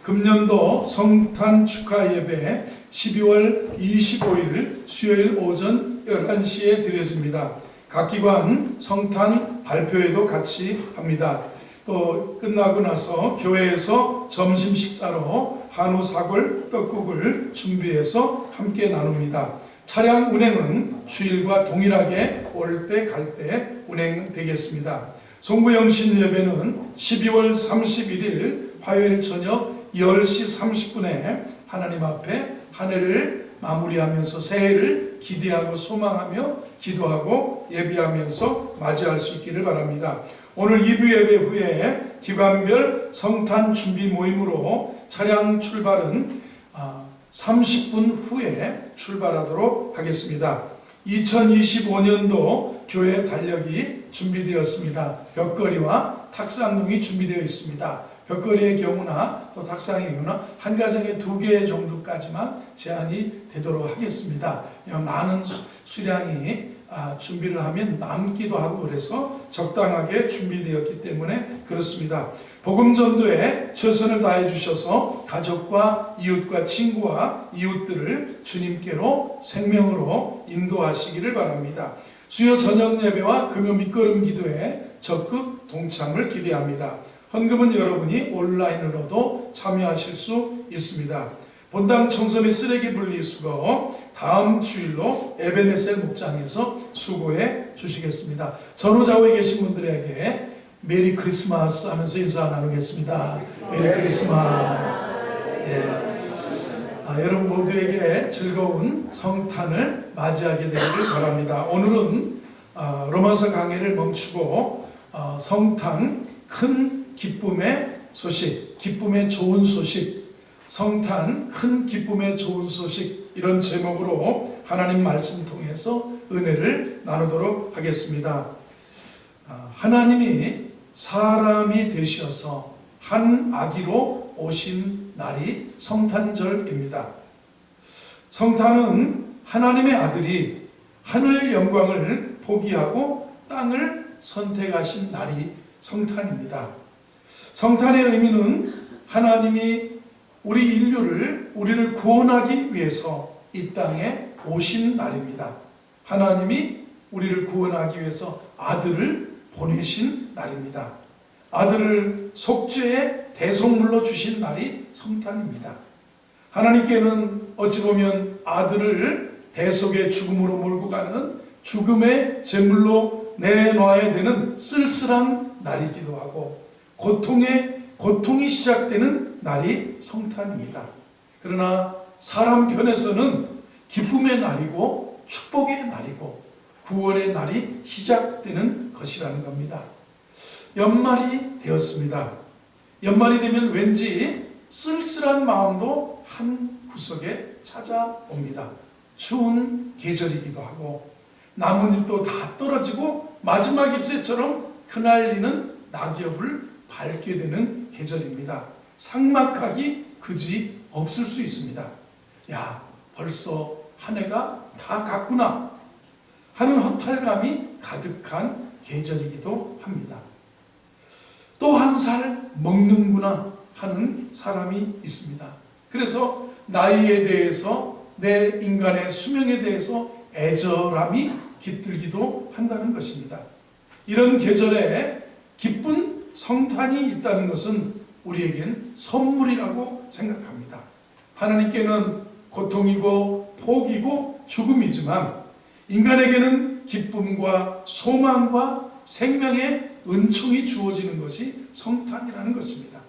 금년도 성탄 축하 예배 12월 25일 수요일 오전 11시에 드려집니다. 각 기관 성탄 발표회도 같이 합니다. 또 끝나고 나서 교회에서 점심 식사로 한우 사골 떡국을 준비해서 함께 나눕니다. 차량 운행은 주일과 동일하게 올 때 갈 때 운행되겠습니다. 송구영신 예배는 12월 31일 화요일 저녁 10시 30분에 하나님 앞에 한 해를 마무리하면서 새해를 기대하고 소망하며 기도하고 예비하면서 맞이할 수 있기를 바랍니다. 오늘 2부 예배 후에 기관별 성탄 준비 모임으로 차량 출발은 30분 후에 출발하도록 하겠습니다. 2025년도 교회 달력이 준비되었습니다. 벽걸이와 탁상용이 준비되어 있습니다. 벽걸이의 경우나 또 탁상의 경우나 한 가정에 2개 정도까지만 제한이 되도록 하겠습니다. 많은 수량이 준비를 하면 남기도 하고 그래서 적당하게 준비되었기 때문에 그렇습니다. 복음전도에 최선을 다해 주셔서 가족과 이웃과 친구와 이웃들을 주님께로 생명으로 인도하시기를 바랍니다. 수요 저녁 예배와 금요 밑거름 기도에 적극 동참을 기대합니다. 헌금은 여러분이 온라인으로도 참여하실 수 있습니다. 본당 청소 및 쓰레기 분리수거 다음 주일로 에베네셀 목장에서 수고해 주시겠습니다. 전후좌우에 계신 분들에게 메리 크리스마스 하면서 인사 나누겠습니다. 메리 크리스마스. 여러분 모두에게 즐거운 성탄을 맞이하게 되기를 바랍니다. 오늘은 로마서 강해를 멈추고 성탄 큰 기쁨의 소식, 기쁨의 좋은 소식, 성탄 큰 기쁨의 좋은 소식, 이런 제목으로 하나님 말씀 통해서 은혜를 나누도록 하겠습니다. 하나님이 사람이 되셔서 한 아기로 오신 날이 성탄절입니다. 성탄은 하나님의 아들이 하늘 영광을 포기하고 땅을 선택하신 날이 성탄입니다. 성탄의 의미는 하나님이 우리를 구원하기 위해서 이 땅에 오신 날입니다. 하나님이 우리를 구원하기 위해서 아들을 보내신 날입니다. 아들을 속죄의 대속물로 주신 날이 성탄입니다. 하나님께는 어찌 보면 아들을 대속의 죽음으로 몰고 가는 죽음의 제물로 내놔야 되는 쓸쓸한 날이기도 하고 고통이 시작되는 날이 성탄입니다. 그러나 사람 편에서는 기쁨의 날이고 축복의 날이고 구원의 날이 시작되는 것이라는 겁니다. 연말이 되었습니다. 연말이 되면 왠지 쓸쓸한 마음도 한 구석에 찾아옵니다. 추운 계절이기도 하고 나뭇잎도 다 떨어지고 마지막 잎새처럼 흩날리는 낙엽을 밟게 되는 계절입니다. 삭막하기 그지 없을 수 있습니다. 야, 벌써 한 해가 다 갔구나 하는 허탈감이 가득한 계절이기도 합니다. 또 한 살 먹는구나 하는 사람이 있습니다. 그래서 나이에 대해서 내 인간의 수명에 대해서 애절함이 깃들기도 한다는 것입니다. 이런 계절에 기쁜 성탄이 있다는 것은 우리에겐 선물이라고 생각합니다. 하나님께는 고통이고 포기고 죽음이지만 인간에게는 기쁨과 소망과 생명의 은총이 주어지는 것이 성탄이라는 것입니다.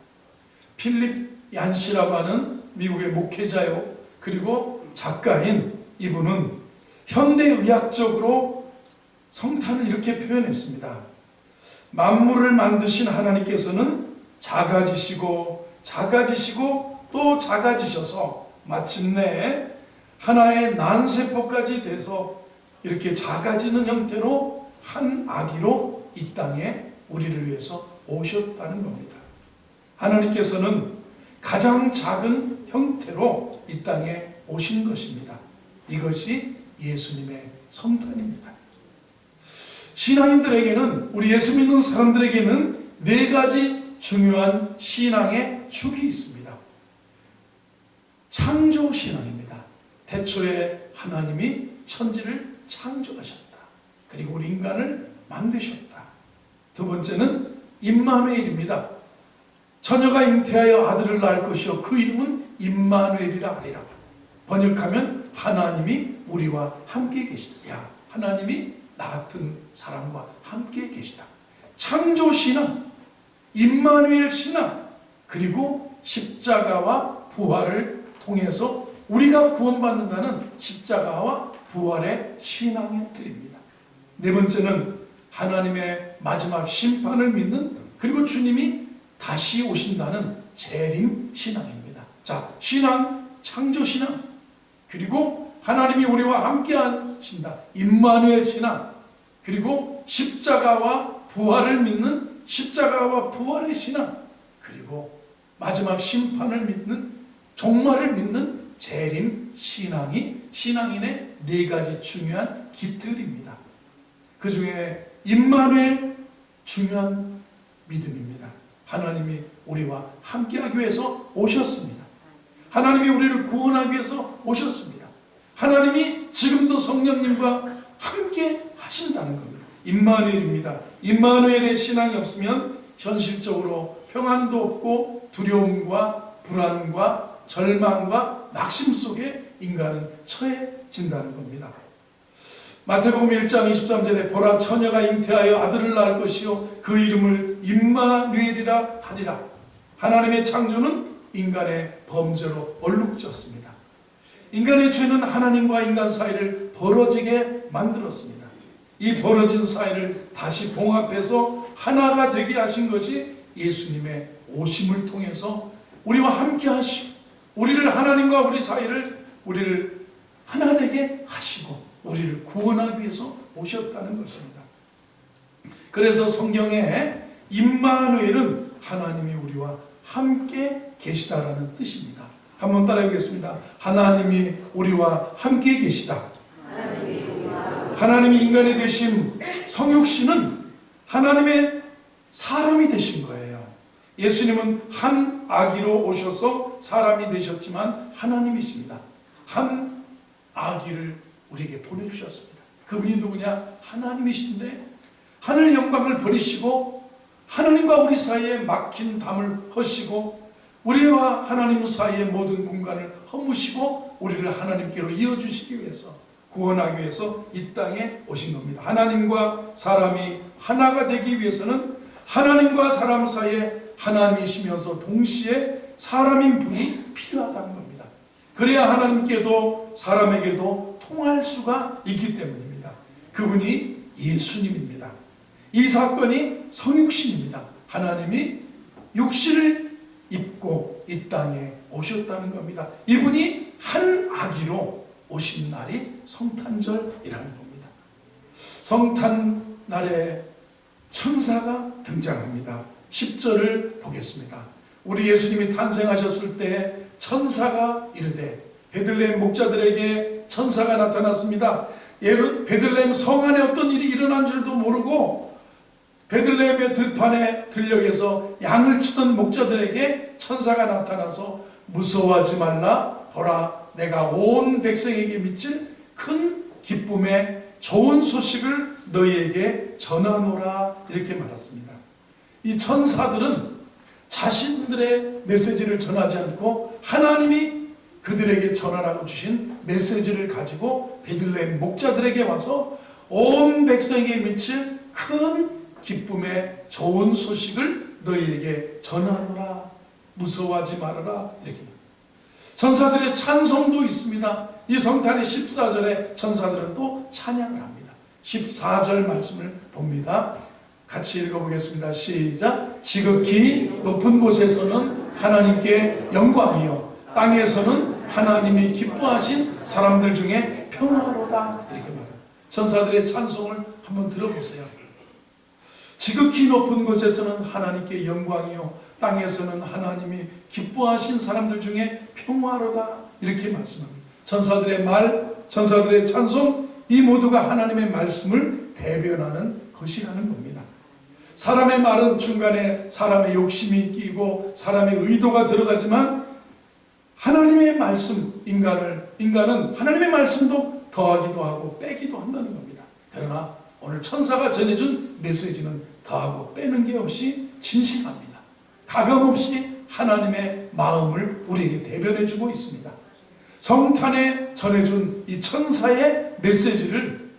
필립 얀시라고 하는 미국의 목회자요 그리고 작가인 이분은 현대의학적으로 성탄을 이렇게 표현했습니다. 만물을 만드신 하나님께서는 작아지시고 또 작아지셔서 마침내 하나의 난세포까지 돼서 이렇게 작아지는 형태로 한 아기로 이 땅에 우리를 위해서 오셨다는 겁니다. 하나님께서는 가장 작은 형태로 이 땅에 오신 것입니다. 이것이 예수님의 성탄입니다. 신앙인들에게는, 우리 예수 믿는 사람들에게는 4가지 중요한 신앙의 축이 있습니다. 창조신앙입니다. 태초에 하나님이 천지를 창조하셨다. 그리고 우리 인간을 만드셨다. 두 번째는 임마누엘입니다. 처녀가 잉태하여 아들을 낳을 것이요 그 이름은 임마누엘이라 하리라. 번역하면 하나님이 우리와 함께 계시다. 야, 하나님이 나 같은 사람과 함께 계시다. 창조신앙, 임마누엘 신앙, 그리고 십자가와 부활을 통해서 우리가 구원받는다는 십자가와 부활의 신앙의 틀입니다. 네 번째는 하나님의 마지막 심판을 믿는, 그리고 주님이 다시 오신다는 재림 신앙입니다. 자, 신앙, 창조 신앙, 그리고 하나님이 우리와 함께 하신다, 임마누엘 신앙, 그리고 십자가와 부활을 믿는 십자가와 부활의 신앙, 그리고 마지막 심판을 믿는, 종말을 믿는 재림 신앙이 신앙인의 네 가지 중요한 기틀입니다. 그 중에 임마누엘 중요한 믿음입니다. 하나님이 우리와 함께하기 위해서 오셨습니다. 하나님이 우리를 구원하기 위해서 오셨습니다. 하나님이 지금도 성령님과 함께 하신다는 겁니다. 임마누엘입니다. 임마누엘의 신앙이 없으면 현실적으로 평안도 없고 두려움과 불안과 절망과 낙심 속에 인간은 처해진다는 겁니다. 마태복음 1장 23절에 보라 처녀가 잉태하여 아들을 낳을 것이요 그 이름을 임마누엘이라 하리라. 하나님의 창조는 인간의 범죄로 얼룩졌습니다. 인간의 죄는 하나님과 인간 사이를 벌어지게 만들었습니다. 이 벌어진 사이를 다시 봉합해서 하나가 되게 하신 것이 예수님의 오심을 통해서 우리와 함께 하시고 우리를 하나님과 우리 사이를 우리를 하나 되게 하시고 우리를 구원하기 위해서 오셨다는 것입니다. 그래서 성경에 임마누엘은 하나님이 우리와 함께 계시다라는 뜻입니다. 한번 따라해보겠습니다. 하나님이 우리와 함께 계시다. 하나님이 인간이 되신 성육신은 하나님의 사람이 되신 거예요. 예수님은 한 아기로 오셔서 사람이 되셨지만 하나님이십니다. 한 아기를 우리에게 보내주셨습니다. 그분이 누구냐? 하나님이신데 하늘 영광을 버리시고 하나님과 우리 사이에 막힌 담을 허시고 우리와 하나님 사이의 모든 공간을 허무시고 우리를 하나님께로 이어주시기 위해서, 구원하기 위해서 이 땅에 오신 겁니다. 하나님과 사람이 하나가 되기 위해서는 하나님과 사람 사이에 하나님이시면서 동시에 사람인 분이 필요하다는 겁니다. 그래야 하나님께도 사람에게도 통할 수가 있기 때문입니다. 그분이 예수님입니다. 이 사건이 성육신입니다. 하나님이 육신을 입고 이 땅에 오셨다는 겁니다. 이분이 한 아기로 오신 날이 성탄절이라는 겁니다. 성탄날에 천사가 등장합니다. 10절을 보겠습니다. 우리 예수님이 탄생하셨을 때 천사가 이르되 베들레헴 목자들에게 천사가 나타났습니다. 베들레헴 성 안에 어떤 일이 일어난 줄도 모르고 베들레헴의 들판에 들녘에서 양을 치던 목자들에게 천사가 나타나서 무서워하지 말라, 보라 내가 온 백성에게 미칠 큰 기쁨의 좋은 소식을 너희에게 전하노라, 이렇게 말했습니다. 이 천사들은 자신들의 메시지를 전하지 않고 하나님이 그들에게 전하라고 주신 메시지를 가지고 베들레헴 목자들에게 와서 온 백성에게 미칠 큰 기쁨의 좋은 소식을 너희에게 전하노라, 무서워하지 말아라, 이렇게. 천사들의 찬송도 있습니다. 이 성탄의 14절에 천사들은 또 찬양을 합니다. 14절 말씀을 봅니다. 같이 읽어보겠습니다. 시작. 지극히 높은 곳에서는 하나님께 영광이요 땅에서는 하나님이 기뻐하신 사람들 중에 평화로다, 이렇게 말합니다. 천사들의 찬송을 한번 들어보세요. 지극히 높은 곳에서는 하나님께 영광이요 땅에서는 하나님이 기뻐하신 사람들 중에 평화로다, 이렇게 말씀합니다. 천사들의 말, 천사들의 찬송, 이 모두가 하나님의 말씀을 대변하는 것이라는 겁니다. 사람의 말은 중간에 사람의 욕심이 끼고 사람의 의도가 들어가지만 하나님의 말씀, 인간은 하나님의 말씀도 더하기도 하고 빼기도 한다는 겁니다. 그러나 오늘 천사가 전해준 메시지는 더하고 빼는 게 없이 진실합니다. 가감없이 하나님의 마음을 우리에게 대변해주고 있습니다. 성탄에 전해준 이 천사의 메시지를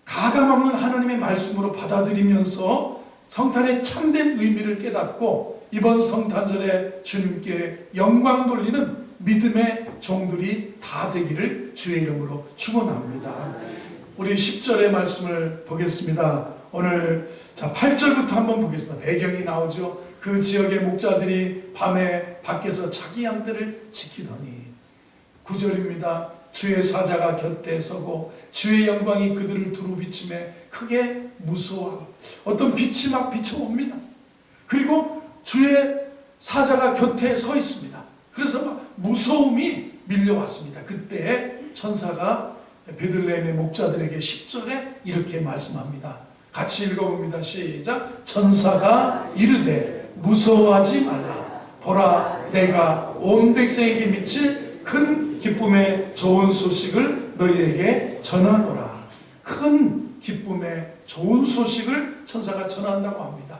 가감없는 하나님의 말씀으로 받아들이면서 성탄의 참된 의미를 깨닫고 이번 성탄절에 주님께 영광 돌리는 믿음의 종들이 다 되기를 주의 이름으로 축원합니다. 우리 10절의 말씀을 보겠습니다. 오늘 8절부터 한번 보겠습니다. 배경이 나오죠. 그 지역의 목자들이 밤에 밖에서 자기 양들을 지키더니 9절입니다. 주의 사자가 곁에 서고 주의 영광이 그들을 두루 비치매 크게 무서워하고 어떤 빛이 막 비춰옵니다. 그리고 주의 사자가 곁에 서 있습니다. 그래서 막 무서움이 밀려왔습니다. 그때 천사가 베들레헴의 목자들에게 10절에 이렇게 말씀합니다. 같이 읽어봅니다. 시작. 천사가 이르되 무서워하지 말라. 보라, 내가 온 백성에게 미칠 큰 기쁨의 좋은 소식을 너희에게 전하노라. 큰 기쁨의 좋은 소식을 천사가 전한다고 합니다.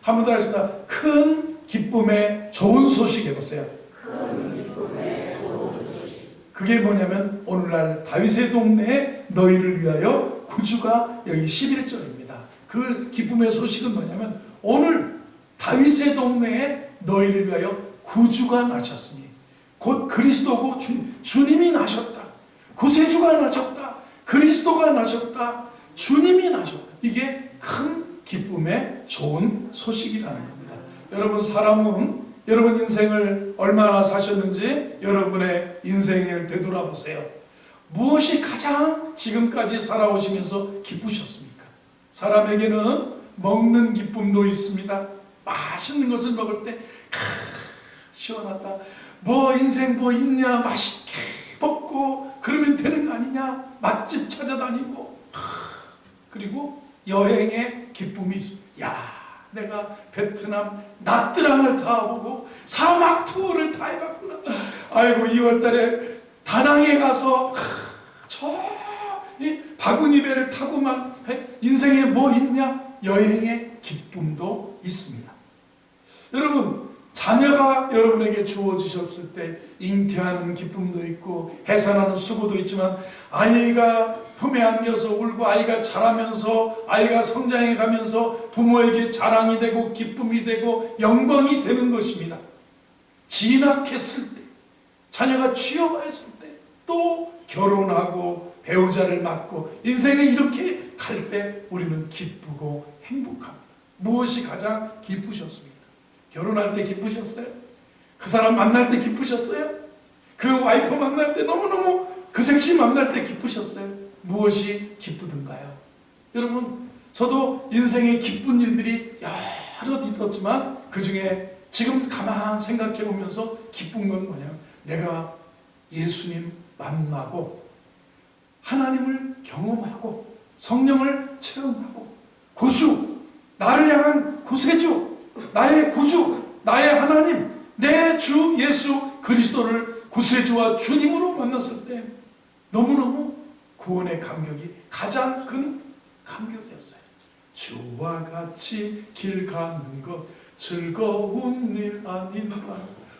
한 번 더 하겠습니다. 큰 기쁨의 좋은 소식 해보세요. 큰 기쁨의 좋은 소식. 그게 뭐냐면 오늘날 다윗의 동네에 너희를 위하여 구주가 여기 11절입니다. 그 기쁨의 소식은 뭐냐면 오늘 다윗의 동네에 너희를 위하여 구주가 나셨으니 곧 그리스도고 주님이 나셨다. 구세주가 나셨다. 그리스도가 나셨다. 주님이 나셨다. 이게 큰 기쁨의 좋은 소식이라는 겁니다. 여러분, 사람은 여러분 인생을 얼마나 사셨는지 여러분의 인생을 되돌아보세요. 무엇이 가장 지금까지 살아오시면서 기쁘셨습니까? 사람에게는 먹는 기쁨도 있습니다. 맛있는 것을 먹을 때 시원하다. 뭐 인생 뭐 있냐, 맛있게 먹고 그러면 되는 거 아니냐, 맛집 찾아다니고. 그리고 여행의 기쁨이 있습니다. 야, 내가 베트남 나트랑을 다 보고 사막 투어를 다 해봤구나. 아이고 2월달에 다낭에 가서 이 바구니 배를 타고만 인생에 뭐 있냐, 여행의 기쁨도 있습니다. 여러분, 자녀가 여러분에게 주어지셨을 때 잉태하는 기쁨도 있고 해산하는 수고도 있지만 아이가 품에 안겨서 울고 아이가 자라면서 아이가 성장해 가면서 부모에게 자랑이 되고 기쁨이 되고 영광이 되는 것입니다. 진학했을 때, 자녀가 취업했을 때, 또 결혼하고 배우자를 맡고 인생에 이렇게 갈 때 우리는 기쁘고 행복합니다. 무엇이 가장 기쁘셨습니까? 결혼할 때 기쁘셨어요? 그 사람 만날 때 기쁘셨어요? 그 와이프 만날 때 너무너무 그 섹시 만날 때 기쁘셨어요? 무엇이 기쁘던가요? 여러분, 저도 인생에 기쁜 일들이 여러 있었지만 그 중에 지금 가만 생각해 보면서 기쁜 건 뭐냐면 내가 예수님 만나고 하나님을 경험하고 성령을 체험하고 구주, 나를 향한 구세주, 나의 구주, 나의 하나님, 내 주 예수 그리스도를 구세주와 주님으로 만났을 때 너무너무 구원의 감격이 가장 큰 감격이었어요. 주와 같이 길 가는 것 즐거운 일 아닌가.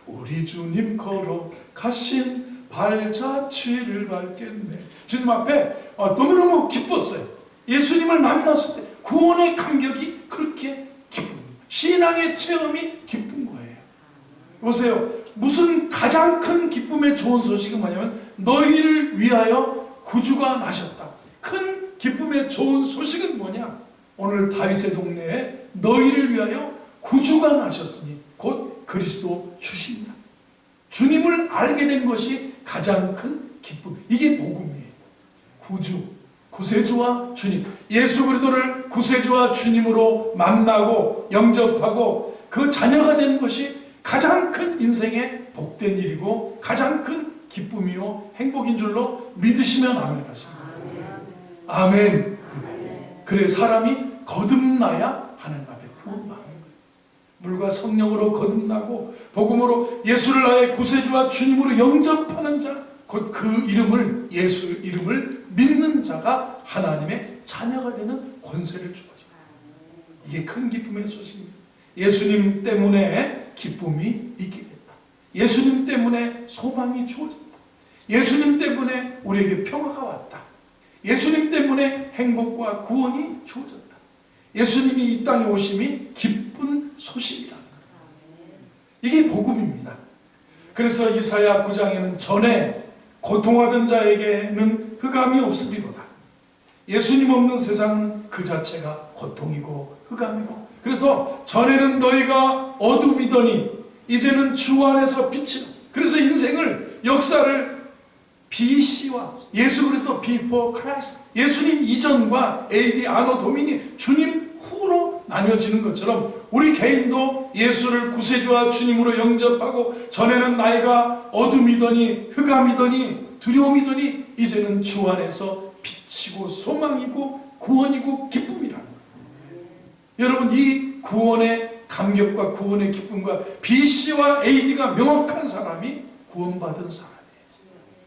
우리 주님 걸어가신 발자취를 밟겠네. 주님 앞에 너무너무 기뻤어요. 예수님을 만났을 때 구원의 감격이 그렇게 기쁩니다. 신앙의 체험이 기쁜 거예요. 보세요. 무슨 가장 큰 기쁨의 좋은 소식은 뭐냐면 너희를 위하여 구주가 나셨다. 큰 기쁨의 좋은 소식은 뭐냐? 오늘 다윗의 동네에 너희를 위하여 구주가 나셨으니 곧 그리스도 주십니다. 주님을 알게 된 것이 가장 큰 기쁨. 이게 복음이에요. 구주, 구세주와 주님, 예수 그리스도를 구세주와 주님으로 만나고 영접하고 그 자녀가 된 것이 가장 큰 인생의 복된 일이고 가장 큰 기쁨이요 행복인 줄로 믿으시면 아멘 하십니다. 아멘. 그래 사람이 거듭나야 하나님 앞에 구원받는 거예요. 물과 성령으로 거듭나고 복음으로 예수를 나의 구세주와 주님으로 영접하는 자, 곧 그 이름을, 예수 이름을 믿는 자가 하나님의 자녀가 되는 권세를 주어집니다. 이게 큰 기쁨의 소식입니다. 예수님 때문에 기쁨이 있게 됐다. 예수님 때문에 소망이 주어졌다. 예수님 때문에 우리에게 평화가 왔다. 예수님 때문에 행복과 구원이 주어졌다. 예수님이 이 땅에 오심이 기쁜 소식이라는 거예요. 이게 복음입니다. 그래서 이사야 9장에는 전에 고통하던 자에게는 흑암이 없으리로다. 예수님 없는 세상은 그 자체가 고통이고 흑암이고, 그래서 전에는 너희가 어둠이더니 이제는 주 안에서 빛이. 그래서 인생을, 역사를 BC와 예수 그리스도 before Christ, 예수님 이전과 AD 아노 도미니, 주님 후로 나뉘어지는 것처럼 우리 개인도 예수를 구세주와 주님으로 영접하고 전에는 나이가 어둠이더니 흑암이더니 두려움이더니 이제는 주 안에서 빛이고 소망이고 구원이고 기쁨이라는 거예요. 여러분, 이 구원의 감격과 구원의 기쁨과 BC와 AD가 명확한 사람이 구원받은 사람이에요.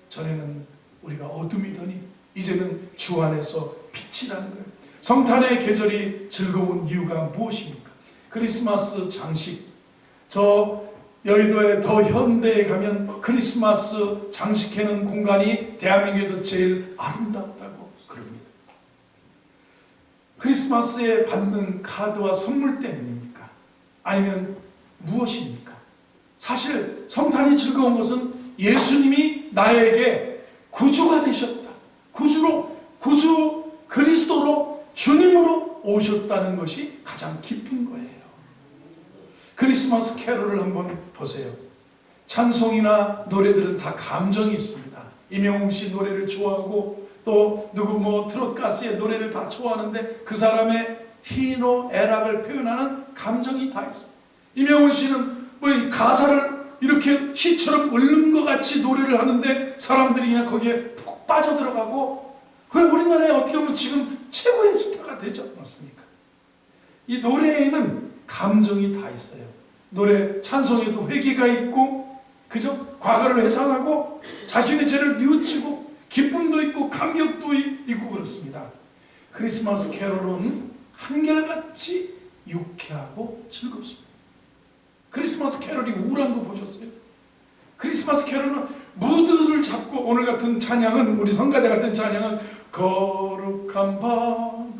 전에는 우리가 어둠이더니 이제는 주 안에서 빛이라는 거예요. 성탄의 계절이 즐거운 이유가 무엇입니까? 크리스마스 장식. 저 여의도의 더 현대에 가면 크리스마스 장식해놓은 공간이 대한민국에서 제일 아름답다고 그럽니다. 크리스마스에 받는 카드와 선물 때문입니까? 아니면 무엇입니까? 사실 성탄이 즐거운 것은 예수님이 나에게 구주가 되셨다. 구주 그리스도로 주님으로 오셨다는 것이 가장 기쁜 거예요. 크리스마스 캐롤을 한번 보세요. 찬송이나 노래들은 다 감정이 있습니다. 임영웅 씨 노래를 좋아하고 또 누구 트롯 가수의 노래를 다 좋아하는데 그 사람의 희노 애락을 표현하는 감정이 다 있어요. 임영웅 씨는 이 가사를 이렇게 시처럼 읊는 것 같이 노래를 하는데 사람들이 그냥 거기에 푹 빠져들어가고, 그래 우리나라에 어떻게 보면 지금 최고의 스타가 되지 않았습니까? 이 노래에는 감정이 다 있어요. 노래 찬송에도 회개가 있고, 그죠? 과거를 회상하고 자신의 죄를 뉘우치고 기쁨도 있고 감격도 있고 그렇습니다. 크리스마스 캐롤은 한결같이 유쾌하고 즐겁습니다. 크리스마스 캐롤이 우울한 거 보셨어요? 크리스마스 캐롤은 무드를 잡고, 오늘 같은 찬양은, 우리 성가대 같은 찬양은 거룩한 밤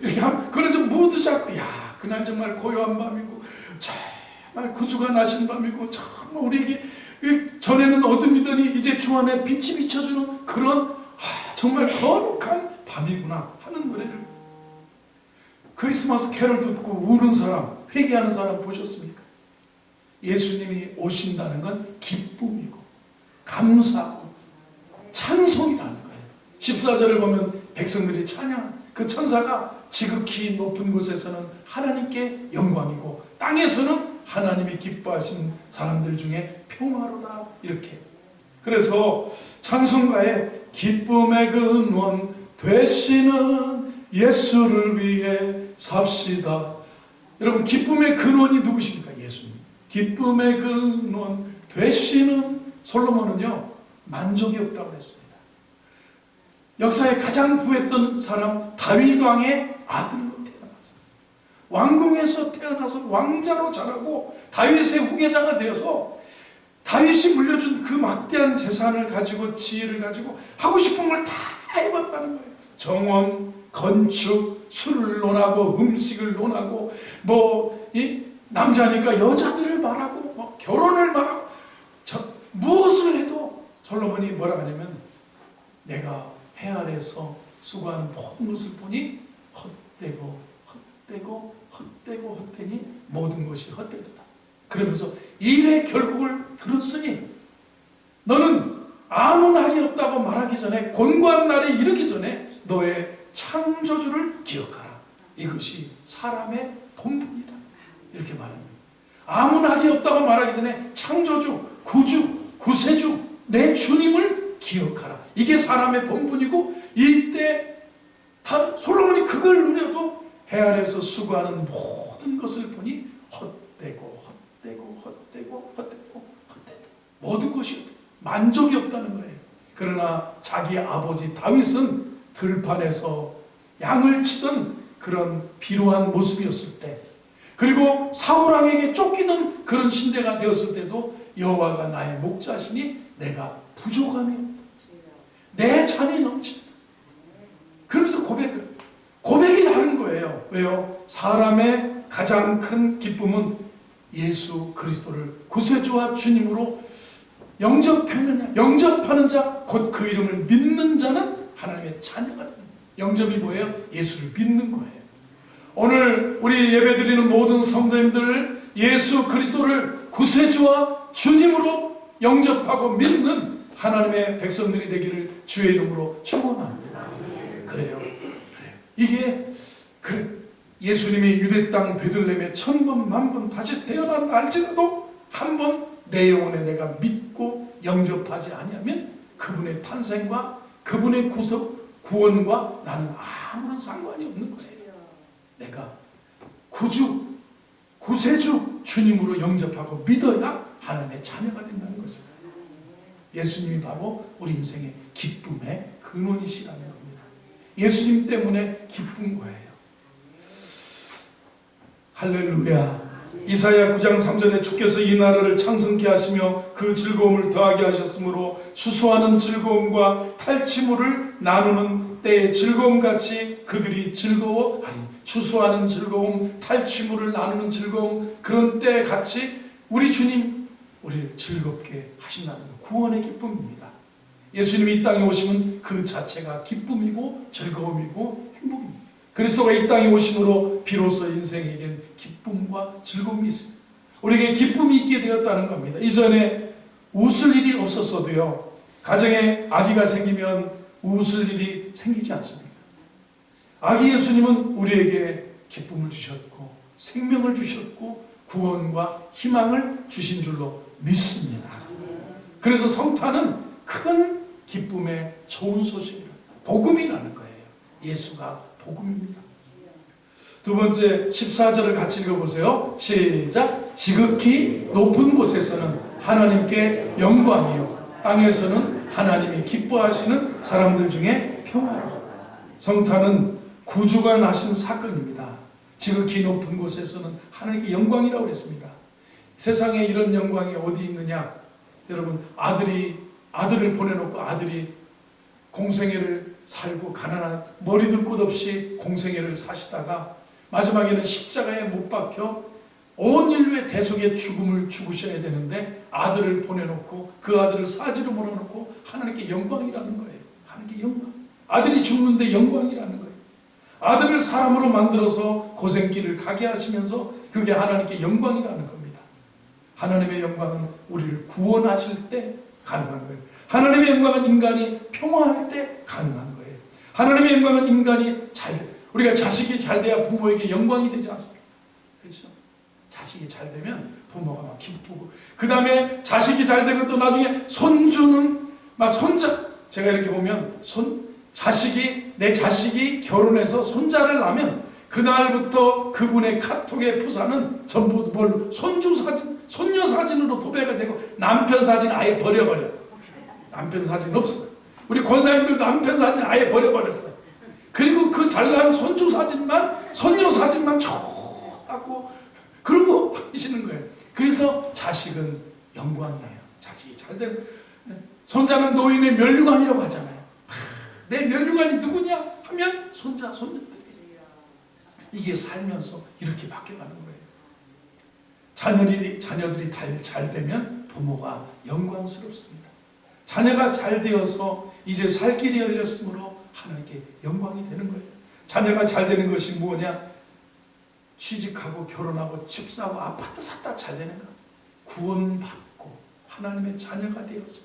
이렇게 하면 그런 좀 무드 잡고, 야 그날 정말 고요한 밤이고 정말 구주가 나신 밤이고 정말 우리에게 전에는 어둠이더니 이제 주 안에 빛이 비춰주는 그런 정말 거룩한 밤이구나 하는 노래를. 크리스마스 캐롤 듣고 우는 사람, 회개하는 사람 보셨습니까? 예수님이 오신다는 건 기쁨이고 감사하고 찬송이라는 거예요. 14절을 보면 백성들이 찬양, 그 천사가 지극히 높은 곳에서는 하나님께 영광이고 땅에서는 하나님이 기뻐하신 사람들 중에 평화로다, 이렇게. 그래서 찬송가에 기쁨의 근원 되시는 예수를 위해 삽시다. 여러분, 기쁨의 근원이 누구십니까? 예수님. 기쁨의 근원 되시는. 솔로몬은요 만족이 없다고 했습니다. 역사에 가장 부했던 사람 다윗 왕의 아들로 태어났어요. 왕궁에서 태어나서 왕자로 자라고 다윗의 후계자가 되어서 다윗이 물려준 그 막대한 재산을 가지고 지혜를 가지고 하고 싶은 걸 다 해봤다는 거예요. 정원, 건축, 술을 논하고 음식을 논하고 이 남자니까 여자들을 말하고 결혼을 말하고 무엇을 해도 솔로몬이 뭐라고 하냐면, 내가 해 아래에서 수고하는 모든 것을 보니 헛되고 헛되니 모든 것이 헛되도다. 그러면서 일의 결국을 들었으니 너는 아무 날이 없다고 말하기 전에, 곤고한 날이 이르기 전에 너의 창조주를 기억하라. 이것이 사람의 본분이다. 이렇게 말합니다. 아무 낙이 없다고 말하기 전에 창조주, 구주, 구세주, 내 주님을 기억하라. 이게 사람의 본분이고, 이때 솔로몬이 그걸 누려도 해 아래에서 수고하는 모든 것을 보니 헛되고 모든 것이 만족이 없다는 거예요. 그러나 자기 아버지 다윗은 들판에서 양을 치던 그런 비루한 모습이었을 때, 그리고 사울왕에게 쫓기던 그런 신대가 되었을 때도 여호와가 나의 목자시니 내가 부족함이 없다. 내 잔이 넘친다. 그러면서 고백이 다른 거예요. 왜요? 사람의 가장 큰 기쁨은 예수 그리스도를 구세주와 주님으로 영접하는 자, 곧 그 이름을 믿는 자는 하나님의 자녀가 됩니다. 영접이 뭐예요? 예수를 믿는 거예요. 오늘 우리 예배드리는 모든 성도님들, 예수 그리스도를 구세주와 주님으로 영접하고 믿는 하나님의 백성들이 되기를 주의 이름으로 축원합니다. 그래요. 이게 그래. 예수님이 유대 땅 베들레헴에 1000번 만번 다시 태어난다 할지라도 한 번 내 영혼에 내가 믿고 영접하지 아니하면 그분의 탄생과 그분의 구원과 나는 아무런 상관이 없는 거예요. 내가 구세주 주님으로 영접하고 믿어야 하나님의 자녀가 된다는 거죠. 예수님이 바로 우리 인생의 기쁨의 근원이시라는 겁니다. 예수님 때문에 기쁜 거예요. 할렐루야. 이사야 9장 3절에 주께서 이 나라를 창성케 하시며 그 즐거움을 더하게 하셨으므로 추수하는 즐거움과 탈취물을 나누는 때의 즐거움같이 그들이 즐거워하리. 추수하는 즐거움, 탈취물을 나누는 즐거움, 그런 때 같이 우리 주님 우리를 즐겁게 하신다는 구원의 기쁨입니다. 예수님이 이 땅에 오시면 그 자체가 기쁨이고 즐거움이고 행복입니다. 그리스도가 이 땅에 오심으로 비로소 인생에겐 기쁨과 즐거움이 있습니다. 우리에게 기쁨이 있게 되었다는 겁니다. 이전에 웃을 일이 없었어도요, 가정에 아기가 생기면 웃을 일이 생기지 않습니다. 아기 예수님은 우리에게 기쁨을 주셨고 생명을 주셨고 구원과 희망을 주신 줄로 믿습니다. 그래서 성탄은 큰 기쁨의 좋은 소식이라, 복음이라는 거예요. 예수가 복음입니다. 두 번째 14절을 같이 읽어보세요. 시작. 지극히 높은 곳에서는 하나님께 영광이요 땅에서는 하나님이 기뻐하시는 사람들 중에 평화요. 성탄은 구주가 나신 사건입니다. 지극히 높은 곳에서는 하나님께 영광이라고 했습니다. 세상에 이런 영광이 어디 있느냐? 여러분, 아들을 보내놓고 아들이 공생애를 살고 가난한 머리둘 곳 없이 공생애를 사시다가 마지막에는 십자가에 못 박혀 온 인류의 대속의 죽음을 죽으셔야 되는데 아들을 보내놓고 그 아들을 사지로 몰아놓고 하나님께 영광이라는 거예요. 하나님께 영광. 아들이 죽는데 영광이라는 거예요. 아들을 사람으로 만들어서 고생길을 가게 하시면서 그게 하나님께 영광이라는 겁니다. 하나님의 영광은 우리를 구원하실 때 가능한 거예요. 하나님의 영광은 인간이 평화할 때 가능한 거예요. 하나님의 영광은 인간이 우리가 자식이 잘 돼야 부모에게 영광이 되지 않습니까? 그렇죠? 자식이 잘 되면 부모가 막 기쁘고, 그 다음에 자식이 잘 되고 또 나중에 손주는 막 손자, 제가 이렇게 보면 내 자식이 결혼해서 손자를 낳으면 그날부터 그분의 카톡의 부사는 전부 손주 사진, 손녀 사진으로 도배가 되고 남편 사진 아예 버려버려. 남편 사진 없어. 우리 권사님들도 남편 사진 아예 버려버렸어요. 그리고 그 잘난 손주 사진만, 손녀 사진만 쭉 하고 그러고 하시는 거예요. 그래서 자식은 영광이에요. 자식이 잘 되는, 손자는 노인의 면류관이라고 하잖아요. 내 면류관이 누구냐 하면 손자, 손녀들이. 이게 살면서 이렇게 바뀌어가는 거예요. 자녀들이 잘 되면 부모가 영광스럽습니다. 자녀가 잘 되어서 이제 살 길이 열렸으므로 하나님께 영광이 되는 거예요. 자녀가 잘 되는 것이 뭐냐? 취직하고 결혼하고 집 사고 아파트 샀다 잘 되는 거. 구원받고 하나님의 자녀가 되어서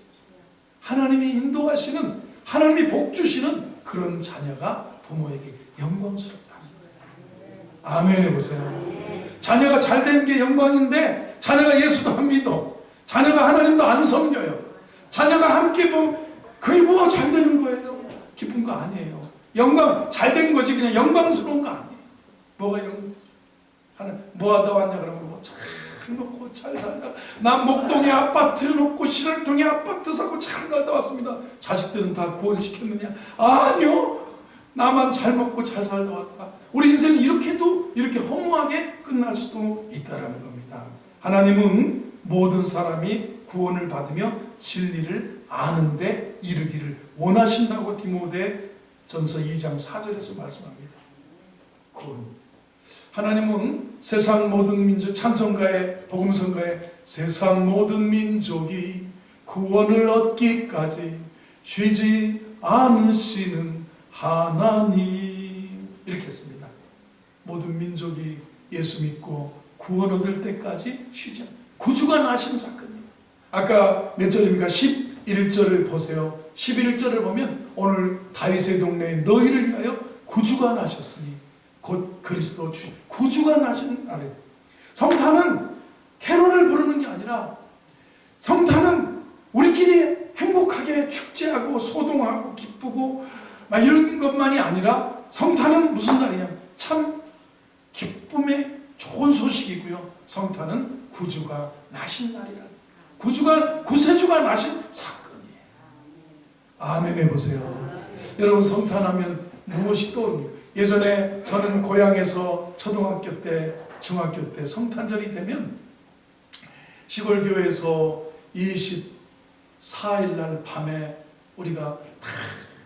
하나님이 인도하시는, 하나님이 복 주시는 그런 자녀가 부모에게 영광스럽다는 거예요. 아멘 해보세요. 자녀가 잘 되는 게 영광인데 자녀가 예수도 안 믿어. 자녀가 하나님도 안 섬겨요. 자녀가 함께 그게 뭐가 잘 되는 거예요? 기쁜 거 아니에요. 영광, 잘 된 거지 그냥 영광스러운 거 아니에요. 뭐가 영광스러워? 하나 뭐 하다 왔냐 그러면 뭐 잘 잘 먹고 잘 살다, 난 목동에 아파트 놓고 신월동에 아파트 사고 잘 살다 왔습니다. 자식들은 다 구원시켰느냐? 아니요, 나만 잘 먹고 잘 살다 왔다. 우리 인생은 이렇게도 이렇게 허무하게 끝날 수도 있다라는 겁니다. 하나님은 모든 사람이 구원을 받으며 진리를 아는데 이르기를 원하신다고 디모데 전서 2장 4절에서 말씀합니다. 구원. 하나님은 세상 모든 민족, 찬송가에 복음성가에 세상 모든 민족이 구원을 얻기까지 쉬지 않으시는 하나님, 이렇게 했습니다. 모든 민족이 예수 믿고 구원 얻을 때까지 쉬지 않아요. 구주가 나신 사건이에요. 아까 몇 절입니까? 11절을 보세요. 11절을 보면 오늘 다윗의 동네에 너희를 위하여 구주가 나셨으니 곧 그리스도 주, 구주가 나신 날에. 성탄은 캐롤을 부르는 게 아니라 성탄은 우리끼리 행복하게 축제하고 소동하고 기쁘고 막 이런 것만이 아니라 성탄은 무슨 날이냐? 참 기쁨의 좋은 소식이고요. 성탄은 구주가 나신 날이라. 구세주가 나신 사건이에요. 아멘 해보세요. 여러분, 성탄하면 무엇이 떠오릅니까? 예전에 저는 고향에서 초등학교 때, 중학교 때 성탄절이 되면 시골 교회에서 24일 날 밤에 우리가 다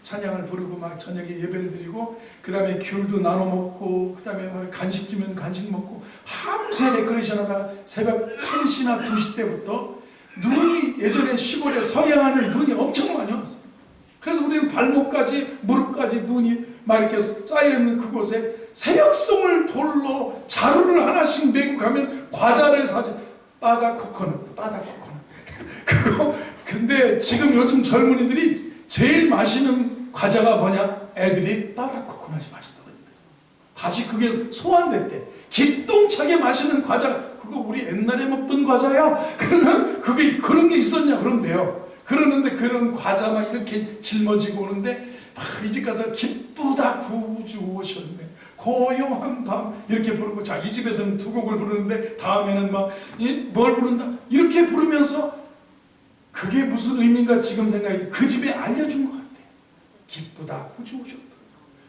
찬양을 부르고 막 저녁에 예배를 드리고, 그 다음에 귤도 나눠 먹고, 그 다음에 간식 주면 간식 먹고, 밤새 데코레이션 하다가 새벽 1시나 2시 때부터 눈이, 예전에 시골에 서해안에 눈이 엄청 많이 왔어요. 그래서 우리는 발목까지 무릎까지 눈이 막 이렇게 쌓여있는 그곳에 새벽송을 돌로 자루를 하나씩 메고 가면 과자를 사줘. 바다 코코넛. 그거. 근데 지금 요즘 젊은이들이 제일 마시는 과자가 뭐냐? 애들이 바다 코코넛이 맛있다고 그랬대. 다시 그게 소환됐대. 기똥차게 마시는 과자, 그거 우리 옛날에 먹던 과자야? 그러면 그게 그런 게 있었냐? 그런데요. 그러는데 그런 과자 막 이렇게 짊어지고 오는데 이 집 가서 기쁘다 구주 오셨네, 고요한 밤 이렇게 부르고, 자, 이 집에서는 두 곡을 부르는데 다음에는 막 뭘 부른다 이렇게 부르면서, 그게 무슨 의미인가 지금 생각이 그 집에 알려준 것 같아요. 기쁘다 구주 오셨다,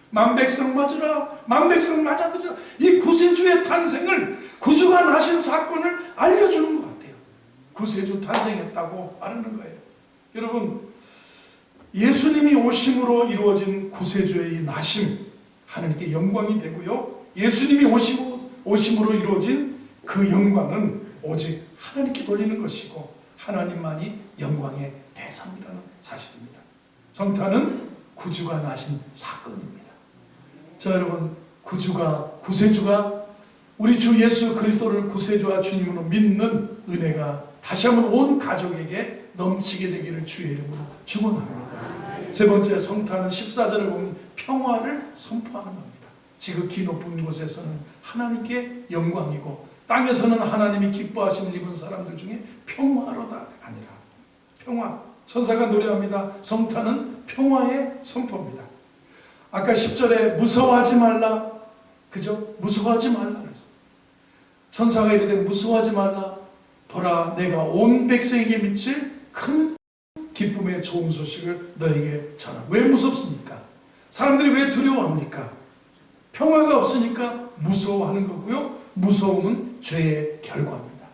만백성 맞으라, 만백성 맞아들이라. 이 구세주의 탄생을, 구주가 나신 사건을 알려주는 것 같아요. 구세주 탄생했다고 말하는 거예요. 여러분, 예수님이 오심으로 이루어진 구세주의 나심, 하나님께 영광이 되고요. 예수님이 오심으로 이루어진 그 영광은 오직 하나님께 돌리는 것이고, 하나님만이 영광의 대상이라는 사실입니다. 성탄은 구주가 나신 사건입니다. 자, 여러분, 구세주가 우리 주 예수 그리스도를 구세주와 주님으로 믿는 은혜가 다시 한번 온 가족에게 넘치게 되기를 주의 이름으로 축원합니다. 세 번째, 성탄은 14절을 보면 평화를 선포하는 겁니다. 지극히 높은 곳에서는 하나님께 영광이고, 땅에서는 하나님이 기뻐하심을 입은 사람들 중에 평화로다 아니라. 평화. 천사가 노래합니다. 성탄은 평화의 선포입니다. 아까 10절에 무서워하지 말라. 그죠? 무서워하지 말라 그랬어요. 천사가 이르되 무서워하지 말라. 보라, 내가 온 백성에게 미칠 큰 기쁨의 좋은 소식을 너에게 전하. 왜 무섭습니까? 사람들이 왜 두려워합니까? 평화가 없으니까 무서워하는 거고요. 무서움은 죄의 결과입니다.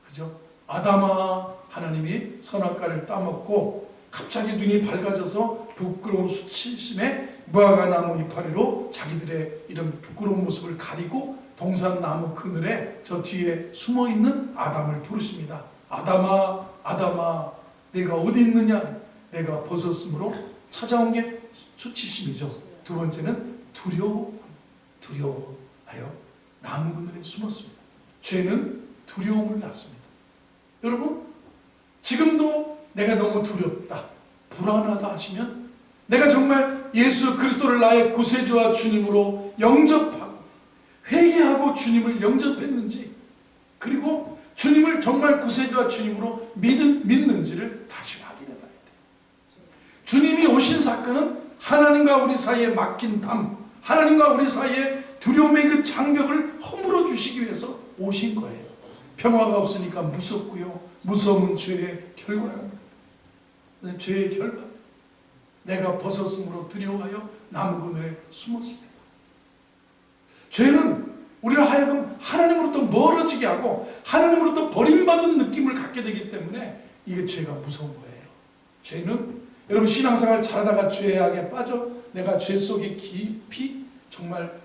그죠? 아담아, 하나님이 선악과를 따먹고 갑자기 눈이 밝아져서 부끄러운 수치심에 무화과 나무 이파리로 자기들의 이런 부끄러운 모습을 가리고 동산나무 그늘에 저 뒤에 숨어있는 아담을 부르십니다. 아담아, 아담아, 내가 어디 있느냐? 내가 벗었으므로 찾아온 게 수치심이죠. 두 번째는 두려워하여 나무 그늘에 숨었습니다. 죄는 두려움을 낳습니다. 여러분, 지금도 내가 너무 두렵다, 불안하다 하시면, 내가 정말 예수 그리스도를 나의 구세주와 주님으로 영접하고 회개하고 주님을 영접했는지, 그리고 주님을 정말 구세주와 주님으로 믿는지를 다시 확인해 봐야 돼요. 주님이 오신 사건은 하나님과 우리 사이에 막힌 담, 하나님과 우리 사이에 두려움의 그 장벽을 허물어 주시기 위해서 오신 거예요. 평화가 없으니까 무섭고요. 무서움은 죄의 결과랍니다. 죄의 결과. 내가 벗었으므로 두려워하여 나무 그늘에 숨었습니다. 죄는 우리를 하여금 하나님으로부터 멀어지게 하고 하나님으로부터 버림받은 느낌을 갖게 되기 때문에 이게 죄가 무서운 거예요. 죄는 여러분 신앙생활 잘하다가 죄악에 빠져 내가 죄 속에 깊이 정말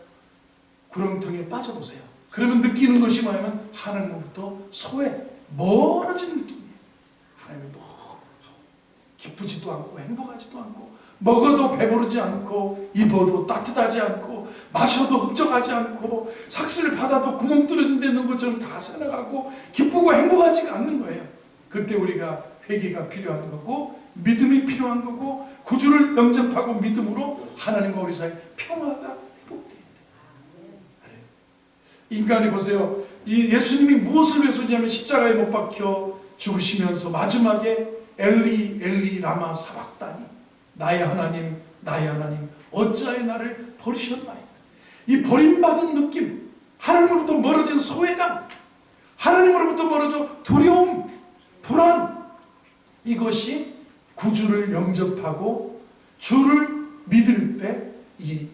구렁텅이에 빠져보세요. 그러면 느끼는 것이 뭐냐면 하나님으로부터 소외, 멀어진 느낌이에요. 하나님이 기쁘지도 않고 행복하지도 않고 먹어도 배부르지 않고 입어도 따뜻하지 않고 마셔도 흡족하지 않고 삭스를 받아도 구멍 뚫어진 데 있는 것처럼 다 새나가고 기쁘고 행복하지가 않는 거예요. 그때 우리가 회개가 필요한 거고 믿음이 필요한 거고 구주를 영접하고 믿음으로 하나님과 우리 사이 평화가 회복돼야 돼요. 인간이 보세요. 이 예수님이 무엇을 위해서 냐면 십자가에 못 박혀 죽으시면서 마지막에 엘리 엘리 라마 사박다니 나의 하나님 나의 하나님 어찌하여 나를 버리셨나이까. 이 버림받은 느낌, 하나님으로부터 멀어진 소외감, 하나님으로부터 멀어져 두려움, 불안, 이것이 구주를 영접하고 주를 믿을 때 이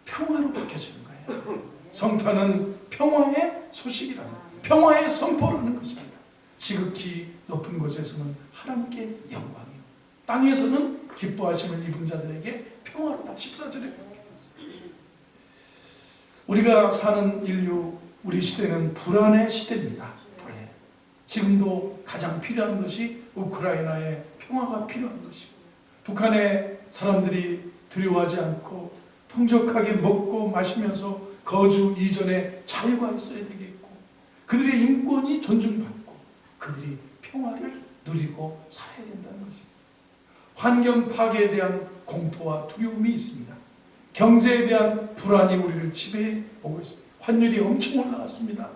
평화로 바뀌어지는 거예요. 성탄은 평화의 소식이라는, 평화의 선포라는 것입니다. 지극히 높은 곳에서는 하나님께 영광이요 땅에서는 기뻐하심을 입은 자들에게 평화로다. 14절에 우리가 사는 인류, 우리 시대는 불안의 시대입니다. 불안. 지금도 가장 필요한 것이 우크라이나의 평화가 필요한 것이고 북한의 사람들이 두려워하지 않고 풍족하게 먹고 마시면서 거주 이전에 자유가 있어야 되겠고 그들의 인권이 존중받고 그들이 평화를 누리고 살아야 된다는 것입니다. 환경 파괴에 대한 공포와 두려움이 있습니다. 경제에 대한 불안이 우리를 지배해 오고 있습니다. 환율이 엄청 올라갔습니다.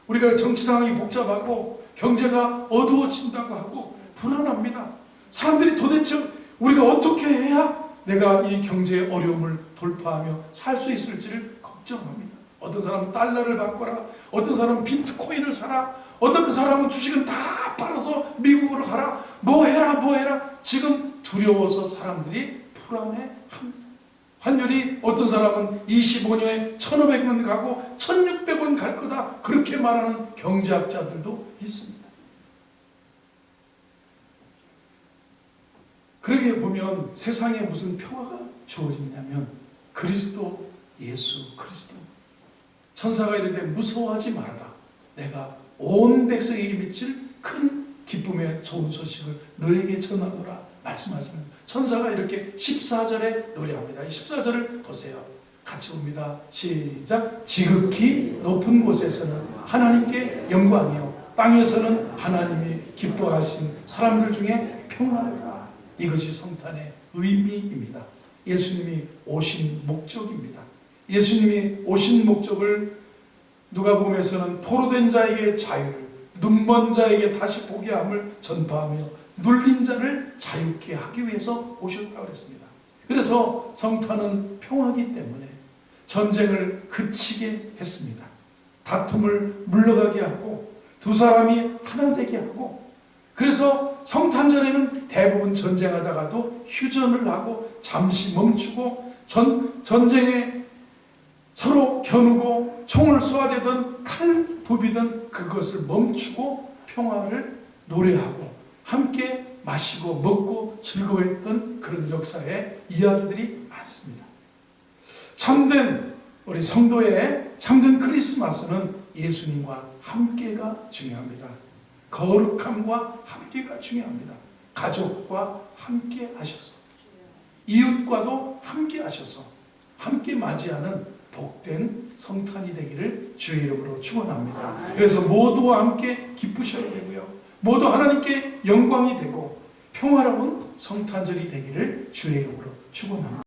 우리가 정치 상황이 복잡하고 경제가 어두워진다고 하고 불안합니다. 사람들이 도대체 우리가 어떻게 해야 내가 이 경제의 어려움을 돌파하며 살 수 있을지를 걱정합니다. 어떤 사람은 달러를 바꿔라, 어떤 사람은 비트코인을 사라, 어떤 사람은 주식은 다 팔아서 미국으로 가라, 뭐 해라 지금 두려워서 사람들이 불안해합니다. 환율이 어떤 사람은 25년에 1,500원 가고 1,600원 갈 거다 그렇게 말하는 경제학자들도 있습니다. 그러게 보면 세상에 무슨 평화가 주어지냐면 그리스도 예수 그리스도. 천사가 이르되 무서워하지 말아라. 내가 온 백성에게 미칠 큰 기쁨의 좋은 소식을 너에게 전하노라 말씀하시면 천사가 이렇게 14절에 노래합니다. 14절을 보세요. 같이 봅니다. 시작. 지극히 높은 곳에서는 하나님께 영광이요 땅에서는 하나님이 기뻐하신 사람들 중에 평화로다. 이것이 성탄의 의미입니다. 예수님이 오신 목적입니다. 예수님이 오신 목적을 누가복음에서는 포로된 자에게 자유를, 눈먼 자에게 다시 보게 함을 전파하며 눌린 자를 자유케 하기 위해서 오셨다고 했습니다. 그래서 성탄은 평화이기 때문에 전쟁을 그치게 했습니다. 다툼을 물러가게 하고 두 사람이 하나 되게 하고 그래서 성탄절에는 대부분 전쟁하다가도 휴전을 하고 잠시 멈추고 전쟁에 서로 겨누고 총을 쏘아대던 칼 부비던 그것을 멈추고 평화를 노래하고 함께 마시고 먹고 즐거워했던 그런 역사의 이야기들이 많습니다. 참된 우리 성도의 참된 크리스마스는 예수님과 함께가 중요합니다. 거룩함과 함께가 중요합니다. 가족과 함께 하셔서 이웃과도 함께 하셔서 함께 맞이하는 복된 성탄이 되기를 주의 이름으로 축원합니다. 그래서 모두와 함께 기쁘셔야 되고요. 모두 하나님께 영광이 되고 평화로운 성탄절이 되기를 주의 이름으로 축원합니다.